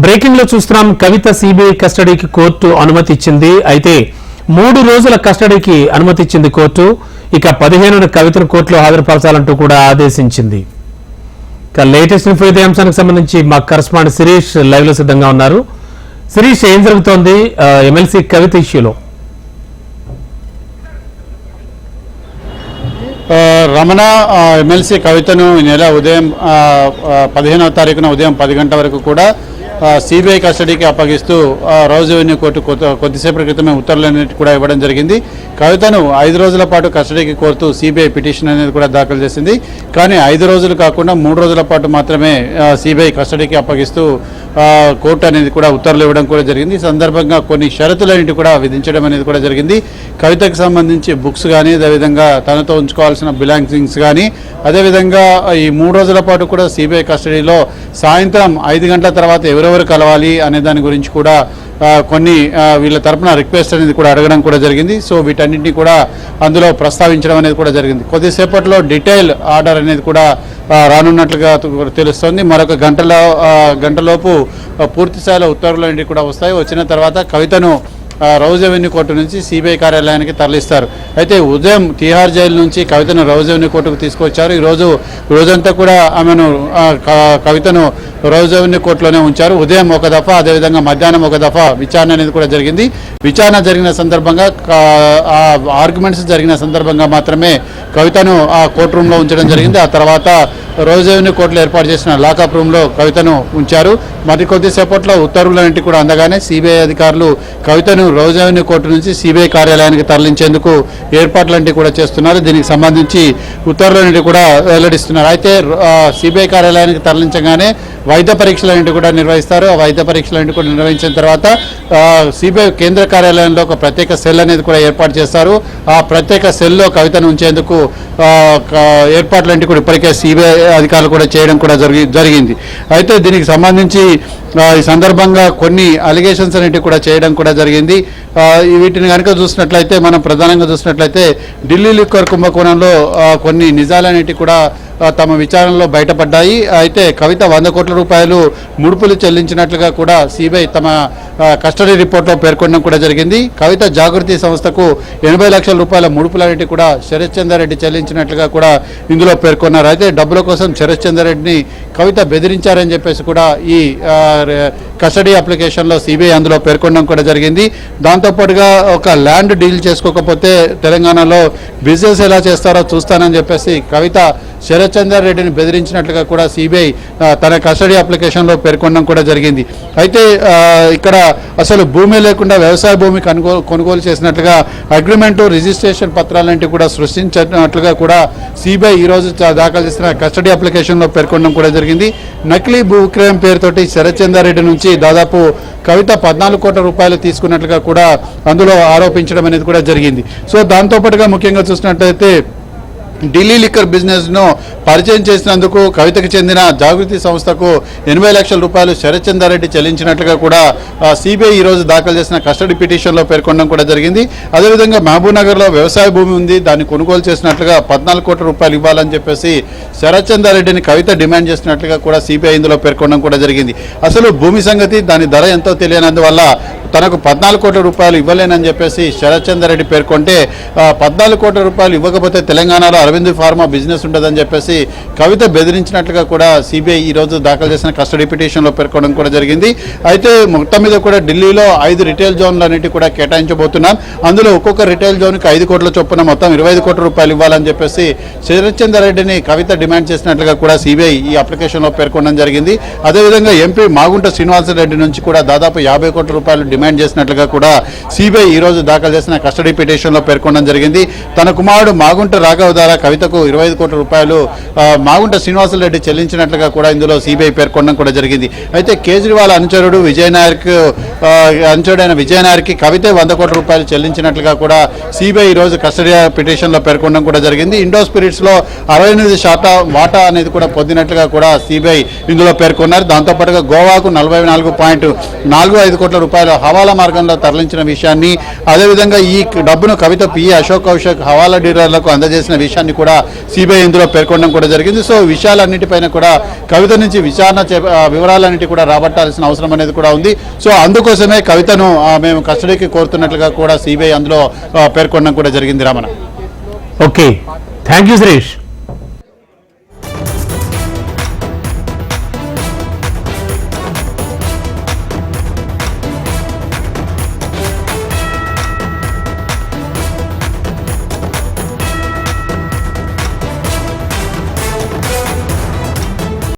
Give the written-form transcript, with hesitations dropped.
Breaking లో చూస్తున్నాం. కవిత CBI కస్టడీకి కోర్టు అనుమతి ఇచ్చింది. అయితే 3 రోజుల కస్టడీకి అనుమతి ఇచ్చింది కోర్టు. ఇక 15న కవితను కోర్టులో హాజరుపరచాలంటూ కూడా ఆదేశించింది. ఇక లేటెస్ట్ ఇన్ఫో ఇదే అంశానికి సంబంధించి మా కరెస్పాండెంట్ శిరీష్ లైవ్ లో సిద్ధంగా ఉన్నారు. శిరీష్, ఏం జరుగుతోంది ఎమ్మెల్సీ కవిత ఇష్యూలో? రమణ ఎమ్మెల్సీ కవితను ఈ నెల ఉదయం 15వ తారీఖున ఉదయం 10 గంటల వరకు కూడా సిబిఐ కస్టడీకి అప్పగిస్తూ రోజు రెవెన్యూ కోర్టు కొద్దిసేపటి క్రితమే ఉత్తర్వులన్నిటి కూడా ఇవ్వడం జరిగింది. కవితను 5 రోజుల పాటు కస్టడీకి కోరుతూ సిబిఐ పిటిషన్ అనేది కూడా దాఖలు చేసింది. కానీ 5 రోజులు కాకుండా 3 రోజుల పాటు మాత్రమే సిబిఐ కస్టడీకి అప్పగిస్తూ కోర్టు అనేది కూడా ఉత్తర్వులు ఇవ్వడం కూడా జరిగింది. ఈ సందర్భంగా కొన్ని షరతులన్నిటి కూడా విధించడం అనేది కూడా జరిగింది. కవితకు సంబంధించి బుక్స్ కానీ, అదేవిధంగా తనతో ఉంచుకోవాల్సిన బిలాంగింగ్స్ కానీ, అదేవిధంగా ఈ 3 రోజుల పాటు కూడా సిబిఐ కస్టడీలో సాయంత్రం 5 గంటల తర్వాత ఎవరెవరు కలవాలి అనే దాని గురించి కూడా కొన్ని వీళ్ళ తరపున రిక్వెస్ట్ అనేది కూడా అడగడం కూడా జరిగింది. సో వీటన్నింటినీ కూడా అందులో ప్రస్తావించడం అనేది కూడా జరిగింది. కొద్దిసేపట్లో డీటెయిల్ ఆర్డర్ అనేది కూడా రానున్నట్లుగా తెలుస్తోంది. మరొక గంటలోపు పూర్తి స్థాయిలో ఉత్తర్వులన్నింటినీ కూడా వస్తాయి. వచ్చిన తర్వాత కవితను రౌజ్ రెవెన్యూ కోర్టు నుంచి సిబిఐ కార్యాలయానికి తరలిస్తారు. అయితే ఉదయం తిహార్ జైలు నుంచి కవితను రౌజ్ రెవెన్యూ కోర్టుకు తీసుకొచ్చారు. రోజంతా కూడా కవితను రౌజ్ రెవెన్యూ కోర్టులోనే ఉంచారు. ఉదయం ఒక దఫా, అదేవిధంగా మధ్యాహ్నం ఒక దఫా విచారణ అనేది కూడా జరిగింది. విచారణ జరిగిన సందర్భంగా ఆర్గ్యుమెంట్స్ జరిగిన సందర్భంగా మాత్రమే కవితను ఆ కోర్టు రూమ్లో ఉంచడం జరిగింది. ఆ తర్వాత రౌజ్ రెవెన్యూ కోర్టులో ఏర్పాటు చేసిన లాకప్ రూమ్లో కవితను ఉంచారు. మరి కొద్దిసేపట్లో ఉత్తర్వులన్నింటి కూడా అందగానే సిబిఐ అధికారులు కవితను రౌజ్ రెవెన్యూ కోర్టు నుంచి సిబిఐ కార్యాలయానికి తరలించేందుకు ఏర్పాట్లన్నింటి కూడా చేస్తున్నారు. దీనికి సంబంధించి ఉత్తర్వులన్నింటి కూడా వెల్లడిస్తున్నారు. అయితే సిబిఐ కార్యాలయానికి తరలించగానే వైద్య పరీక్షలన్నింటి కూడా నిర్వహిస్తారు. ఆ వైద్య పరీక్షలన్నింటి కూడా నిర్వహించిన తర్వాత సిబిఐ కేంద్ర కార్యాలయంలో ఒక ప్రత్యేక సెల్ అనేది కూడా ఏర్పాటు చేస్తారు. ఆ ప్రత్యేక సెల్లో కవితను ఉంచేందుకు ఏర్పాట్లన్నింటి కూడా ఇప్పటికే సిబిఐ అధికారులు కూడా చేయడం కూడా జరిగింది. అయితే దీనికి సంబంధించి ఈ సందర్భంగా కొన్ని అలిగేషన్స్ అనేవి కూడా చేయడం కూడా జరిగింది. వీటిని కనుక చూసినట్లయితే, మనం ప్రధానంగా చూసినట్లయితే ఢిల్లీ లిక్కర్ కుంభకోణంలో కొన్ని నిజాలన్నిటి కూడా తమ విచారణలో బయటపడ్డాయి. అయితే కవిత 100 కోట్ల రూపాయలు ముడుపులు చెల్లించినట్లుగా కూడా సిబిఐ తమ కస్టడీ రిపోర్ట్లో పేర్కొనడం కూడా జరిగింది. కవిత జాగృతి సంస్థకు 80 లక్షల రూపాయల ముడుపులన్నిటి కూడా శరత్ చంద్ర రెడ్డి చెల్లించినట్లుగా కూడా ఇందులో పేర్కొన్నారు. అయితే డబ్బుల కోసం శరత్ చంద్ర రెడ్డిని కవిత బెదిరించారని చెప్పేసి కూడా ఈ కస్టడీ అప్లికేషన్లో సిబిఐ అందులో పేర్కొనడం కూడా జరిగింది. దాంతోపాటుగా ఒక ల్యాండ్ డీల్ చేసుకోకపోతే తెలంగాణలో బిజినెస్ ఎలా చేస్తారో చూస్తానని చెప్పేసి కవిత శరత్ చంద్ర రెడ్డిని బెదిరించినట్లుగా కూడా సిబిఐ తన కస్టడీ అప్లికేషన్లో పేర్కొనడం కూడా జరిగింది. అయితే ఇక్కడ అసలు భూమి లేకుండా వ్యవసాయ భూమి కొనుగోలు చేసినట్లుగా అగ్రిమెంటు, రిజిస్ట్రేషన్ పత్రాలంటివి కూడా సృష్టించినట్లుగా కూడా సిబిఐ ఈరోజు దాఖలు చేసిన కస్టడీ అప్లికేషన్లో పేర్కొనడం కూడా జరిగింది. నకిలీ భూ విక్రయం పేరుతోటి శరత్ చంద్ర రెడ్డి నుంచి దాదాపు కవిత 14 కోట్ల రూపాయలు తీసుకున్నట్లుగా కూడా అందులో ఆరోపించడం అనేది కూడా జరిగింది. సో దాంతోపాటుగా ముఖ్యంగా చూసినట్లయితే ఢిల్లీ లిక్కర్ బిజినెస్ను పరిచయం చేసినందుకు కవితకు చెందిన జాగృతి సంస్థకు 80 లక్షల రూపాయలు శరత్ చంద్ర రెడ్డి చెల్లించినట్లుగా కూడా సిబిఐ ఈరోజు దాఖలు చేసిన కస్టడీ పిటిషన్లో పేర్కొనడం కూడా జరిగింది. అదేవిధంగా మహబూబ్నగర్లో వ్యవసాయ భూమి ఉంది, దాన్ని కొనుగోలు చేసినట్లుగా 14 కోట్ల రూపాయలు ఇవ్వాలని చెప్పేసి శరత్ చంద్ర రెడ్డిని కవిత డిమాండ్ చేసినట్లుగా కూడా సిబిఐ ఇందులో పేర్కొనడం కూడా జరిగింది. అసలు భూమి సంగతి, దాని ధర ఎంతో తెలియనందువల్ల తనకు 14 కోట్ల రూపాయలు ఇవ్వలేనని చెప్పేసి శరత్ చంద్ర రెడ్డి పేర్కొంటే 14 కోట్ల రూపాయలు ఇవ్వకపోతే తెలంగాణలో అరవింద్ ఫార్మా బిజినెస్ ఉంటుందని చెప్పేసి కవిత బెదిరించినట్లుగా కూడా సిబిఐ ఈరోజు దాఖలు చేసిన కస్టడీ పిటిషన్లో పేర్కొనడం కూడా జరిగింది. అయితే మొత్తం మీద కూడా ఢిల్లీలో 5 రిటైల్ జోన్లు అన్నిటి కూడా కేటాయించబోతున్నాం. అందులో ఒక్కొక్క రిటైల్ జోన్కి 5 కోట్ల చొప్పున మొత్తం 25 కోట్ల రూపాయలు ఇవ్వాలని చెప్పేసి శరత్ చంద్ర రెడ్డిని కవిత డిమాండ్ చేసినట్లుగా కూడా సిబిఐ ఈ అప్లికేషన్లో పేర్కొనడం జరిగింది. అదేవిధంగా ఎంపీ మాగుంట శ్రీనివాసరెడ్డి నుంచి కూడా దాదాపు 50 కోట్ల రూపాయలు డిమాండ్ చేసినట్లుగా కూడా సిబిఐ ఈరోజు దాఖలు చేసిన కస్టడీ పిటిషన్లో పేర్కొనడం జరిగింది. తన కుమారుడు మాగుంట రాఘవ ద్వారా కవితకు 25 కోట్ల రూపాయలు మాగుంట శ్రీనివాసరెడ్డి చెల్లించినట్లుగా కూడా ఇందులో సిబిఐ పేర్కొనడం కూడా జరిగింది. అయితే కేజ్రీవాల్ అనుచరుడైన విజయనాయర్కి కవితే 100 కోట్ల రూపాయలు చెల్లించినట్లుగా కూడా సిబిఐ ఈరోజు కస్టడీ పిటిషన్లో పేర్కొనడం కూడా జరిగింది. ఇండో స్పిరిట్స్లో 68% వాటా అనేది కూడా పొందినట్లుగా కూడా సిబిఐ ఇందులో పేర్కొన్నారు. దాంతోపాటుగా గోవాకు 44.45 కోట్ల రూపాయల హవాలా మార్గంలో తరలించిన విషయాన్ని, అదేవిధంగా ఈ డబ్బును కవిత పిఏ అశోక్ కౌశిక్ హవాలా డీలర్లకు అందజేసిన విషయాన్ని కూడా సిబిఐ ఇందులో పేర్కొనడం కూడా జరిగింది. సో విషయాలన్నిటిపైన కూడా కవిత నుంచి వివరాలన్నిటి కూడా రాబట్టాల్సిన అవసరం అనేది కూడా ఉంది. సో అందుకోసమే కవితను మేము కస్టడీకి కోరుతున్నట్లుగా కూడా సిబిఐ అందులో పేర్కొనడం కూడా జరిగింది. Ramana. Okay, thank you Suresh.